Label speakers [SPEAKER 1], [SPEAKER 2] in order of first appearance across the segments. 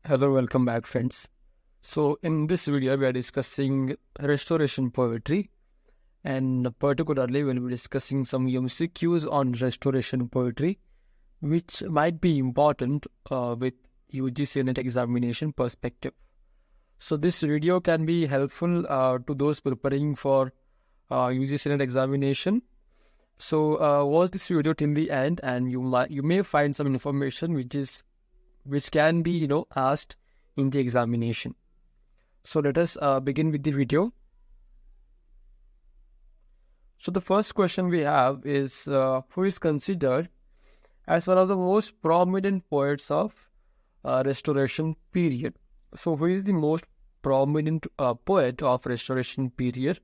[SPEAKER 1] Hello, welcome back, friends. So, in this video, we are discussing restoration poetry, and particularly, we'll be discussing some MCQs on restoration poetry, which might be important with UGC net examination perspective. So, this video can be helpful to those preparing for UGC net examination. So, watch this video till the end, and you may find some information which can be asked in the examination. So let us begin with the video. So the first question we have is who is considered as one of the most prominent poets of Restoration period? So who is the most prominent poet of Restoration period?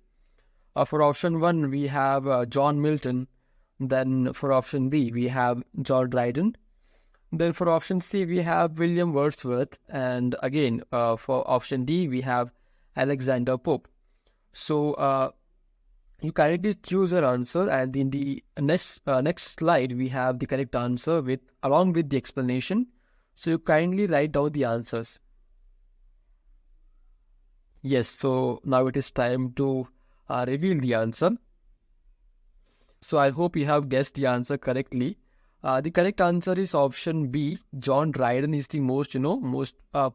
[SPEAKER 1] For option 1 we have John Milton. Then for option B we have John Dryden. Then for option C, we have William Wordsworth. And again, for option D, we have Alexander Pope. So you kindly choose your answer, and in the next slide, we have the correct answer along with the explanation. So you kindly write down the answers. Yes, so now it is time to reveal the answer. So I hope you have guessed the answer correctly. The correct answer is option B. John Dryden is the most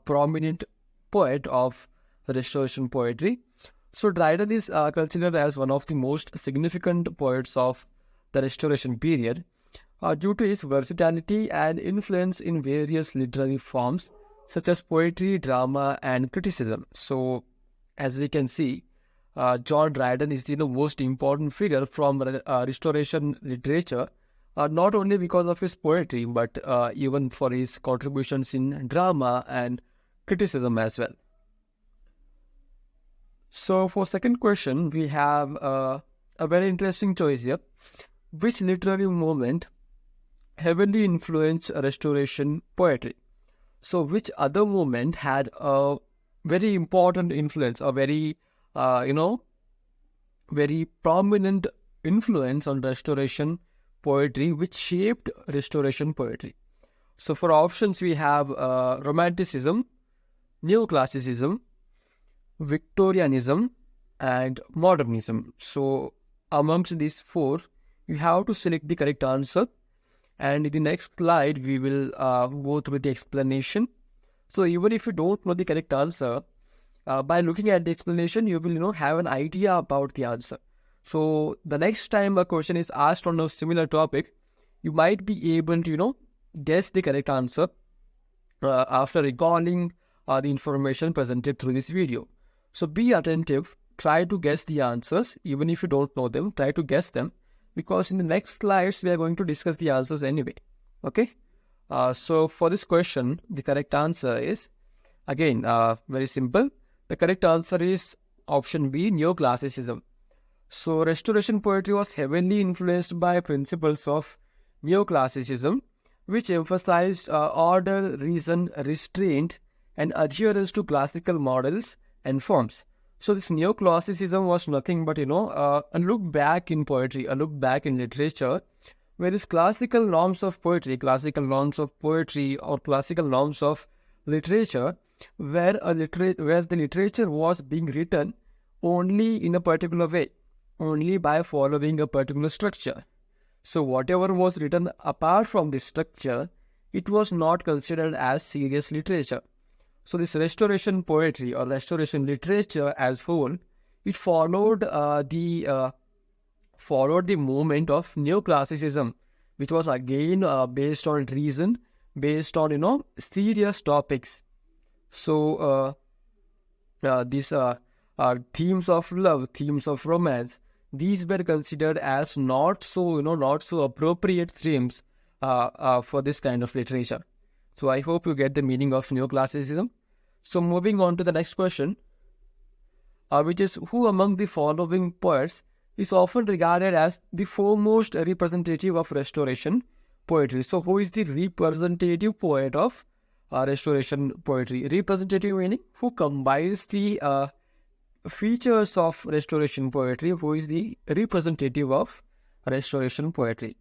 [SPEAKER 1] prominent poet of Restoration poetry. So Dryden is considered as one of the most significant poets of the Restoration period due to his versatility and influence in various literary forms such as poetry, drama, and criticism. So, as we can see, John Dryden is the most important figure from Restoration literature. Not only because of his poetry, but even for his contributions in drama and criticism as well. So for second question, we have a very interesting choice here. Which literary movement heavily influenced Restoration poetry? So which other movement had a very important influence, a very, very prominent influence on Restoration poetry, which shaped Restoration poetry? So for options we have Romanticism, Neoclassicism, Victorianism, and Modernism. So amongst these four, you have to select the correct answer, and in the next slide we will go through the explanation. So even if you don't know the correct answer, by looking at the explanation you will have an idea about the answer. So the next time a question is asked on a similar topic, you might be able to, guess the correct answer after recalling the information presented through this video. So be attentive, try to guess the answers, even if you don't know them, try to guess them, because in the next slides we are going to discuss the answers anyway. Okay? So for this question, the correct answer is, again, very simple. The correct answer is option B, Neoclassicism. So Restoration poetry was heavily influenced by principles of Neoclassicism, which emphasized order, reason, restraint, and adherence to classical models and forms. So this Neoclassicism was nothing but, a look back in poetry, a look back in literature, where these classical norms of poetry or classical norms of literature, where the literature was being written only in a particular way, only by following a particular structure. So whatever was written apart from this structure, it was not considered as serious literature. So this Restoration poetry or Restoration literature as whole, it followed the movement of Neoclassicism, which was again based on reason, based on serious topics. So these themes of love, themes of romance, these were considered as not so appropriate themes for this kind of literature. So I hope you get the meaning of Neoclassicism. So moving on to the next question, which is, who among the following poets is often regarded as the foremost representative of Restoration poetry? So who is the representative poet of Restoration poetry? Representative meaning who combines the features of Restoration poetry, who is the representative of Restoration poetry.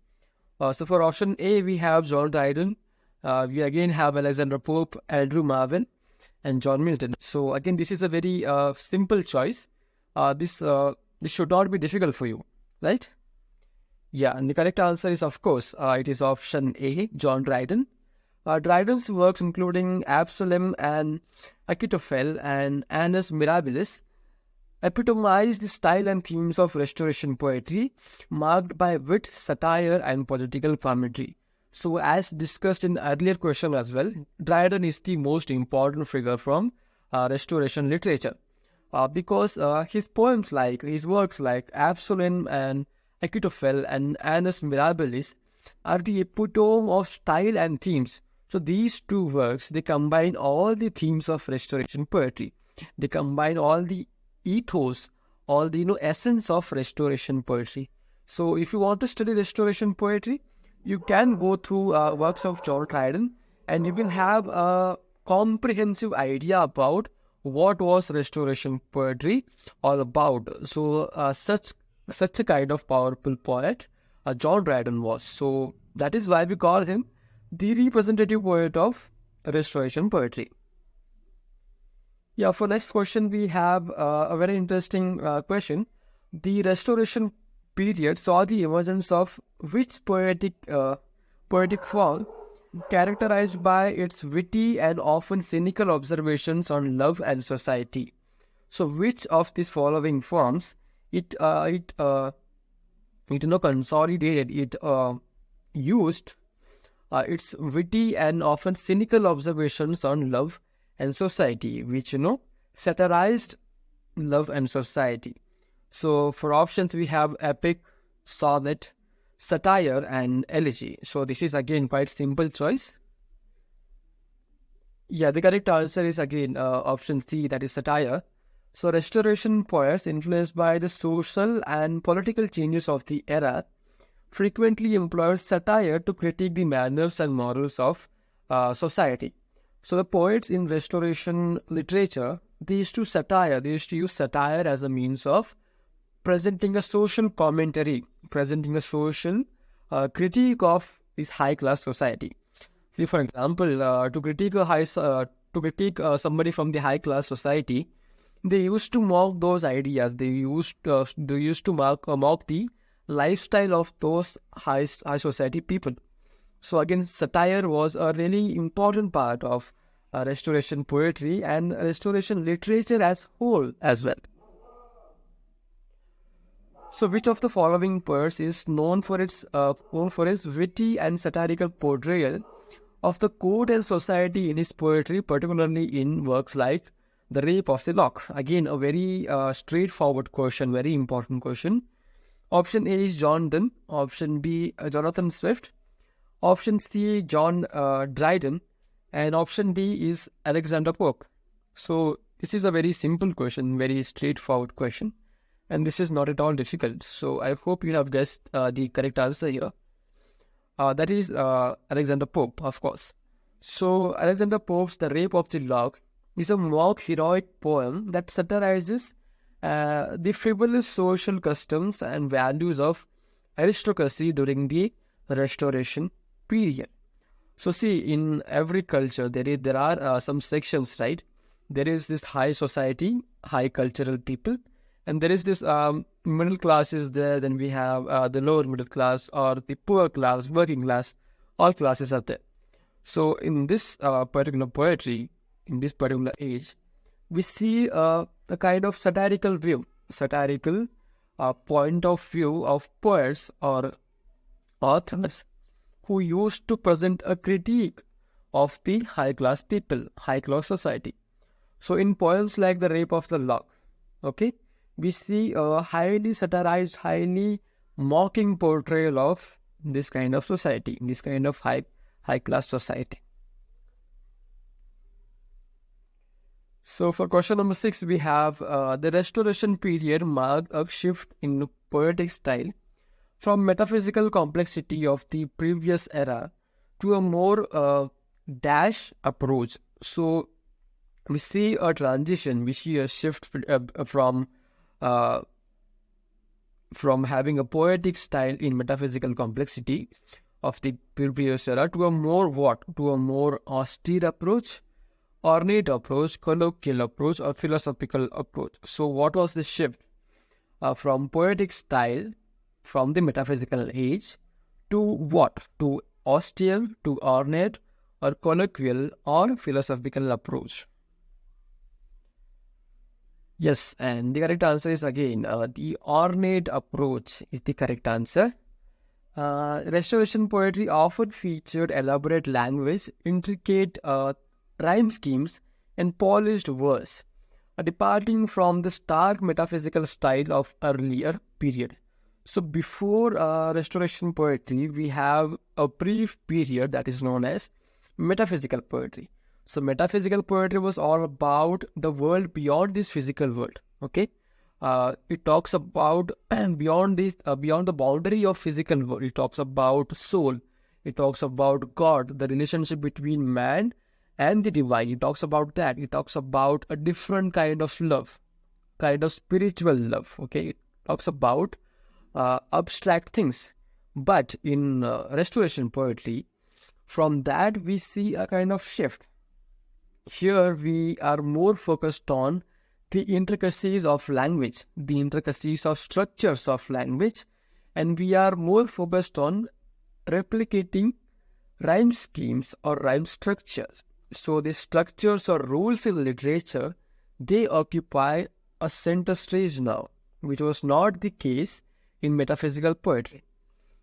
[SPEAKER 1] So for option A, we have John Dryden. We again have Alexander Pope, Andrew Marvell, and John Milton. So again, this is a very simple choice. This should not be difficult for you, right? Yeah, and the correct answer is, of course, it is option A, John Dryden. Dryden's works, including Absalom and Achitophel and Annus Mirabilis, epitomize the style and themes of Restoration poetry, marked by wit, satire, and political commentary. So, as discussed in earlier question as well, Dryden is the most important figure from Restoration literature, because his poems, like his works like Absalom and Achitophel and Annus Mirabilis, are the epitome of style and themes. So these two works, they combine all the themes of Restoration poetry. They combine all the ethos, all the essence of Restoration poetry. So if you want to study Restoration poetry, you can go through works of John Dryden, and you will have a comprehensive idea about what was Restoration poetry all about. So such a kind of powerful poet John Dryden was. So that is why we call him the representative poet of Restoration poetry. Yeah, for next question, we have a very interesting question. The Restoration period saw the emergence of which poetic form characterized by its witty and often cynical observations on love and society. So which of these following forms it consolidated, it used its witty and often cynical observations on love and society, which satirized love and society. So for options, we have epic, sonnet, satire, and elegy. So this is again quite simple choice. Yeah, the correct answer is again option C, that is satire. So Restoration poets, influenced by the social and political changes of the era, frequently employed satire to critique the manners and morals of society. So the poets in Restoration literature, they used to use satire as a means of presenting a social commentary, presenting a social critique of this high-class society. See, for example, to critique somebody from the high-class society, they used to mock those ideas. They used to mock the lifestyle of those high society people. So again, satire was a really important part of Restoration poetry and Restoration literature as whole as well. So which of the following poets is known for its witty and satirical portrayal of the court and society in his poetry, particularly in works like The Rape of the Lock? Again, a very straightforward question, very important question. Option A is John Donne, option B Jonathan Swift, option C John Dryden, and option D is Alexander Pope. So this is a very simple question, very straightforward question, and this is not at all difficult. So I hope you have guessed the correct answer here. That is Alexander Pope, of course. So Alexander Pope's The Rape of the Lock is a mock heroic poem that satirizes the frivolous social customs and values of aristocracy during the Restoration period. So see, in every culture there are some sections, right? There is this high society, high cultural people, and there is this middle class is there. Then we have the lower middle class or the poor class, working class. All classes are there. So in this particular poetry, in this particular age, we see a kind of satirical point of view of poets or authors who used to present a critique of the high-class people, high-class society. So in poems like The Rape of the Lock, okay, we see a highly satirized, highly mocking portrayal of this kind of society, this kind of high-class society. So for question number 6, we have the Restoration period marked a shift in poetic style from metaphysical complexity of the previous era to a more dash approach. So we see a transition, we see a shift from having a poetic style in metaphysical complexity of the previous era to a more austere approach, ornate approach, colloquial approach, or philosophical approach. So what was the shift from poetic style from the metaphysical age to what? To austere, to ornate, or colloquial, or philosophical approach? Yes, and the correct answer is again the ornate approach is the correct answer. Restoration poetry often featured elaborate language, intricate rhyme schemes, and polished verse, departing from the stark metaphysical style of earlier period. So before Restoration poetry, we have a brief period that is known as metaphysical poetry. So metaphysical poetry was all about the world beyond this physical world. Okay, it talks about beyond this, beyond the boundary of physical world. It talks about soul. It talks about God, the relationship between man and the divine. It talks about that. It talks about a different kind of love, kind of spiritual love. Okay, it talks about abstract things. But in Restoration poetry, from that we see a kind of shift. Here we are more focused on the intricacies of language, the intricacies of structures of language, and we are more focused on replicating rhyme schemes or rhyme structures. So the structures or rules in literature, they occupy a center stage now, which was not the case in metaphysical poetry.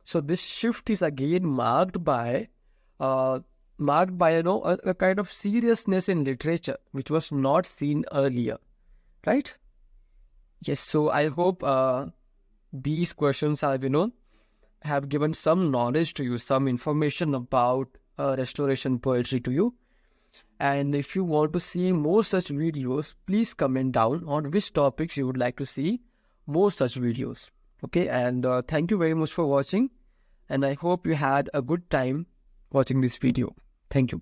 [SPEAKER 1] So this shift is again marked by a kind of seriousness in literature, which was not seen earlier, right? Yes, so I hope these questions have given some knowledge to you, some information about Restoration poetry to you. And if you want to see more such videos, please comment down on which topics you would like to see more such videos. Okay, and thank you very much for watching, and I hope you had a good time watching this video. Thank you.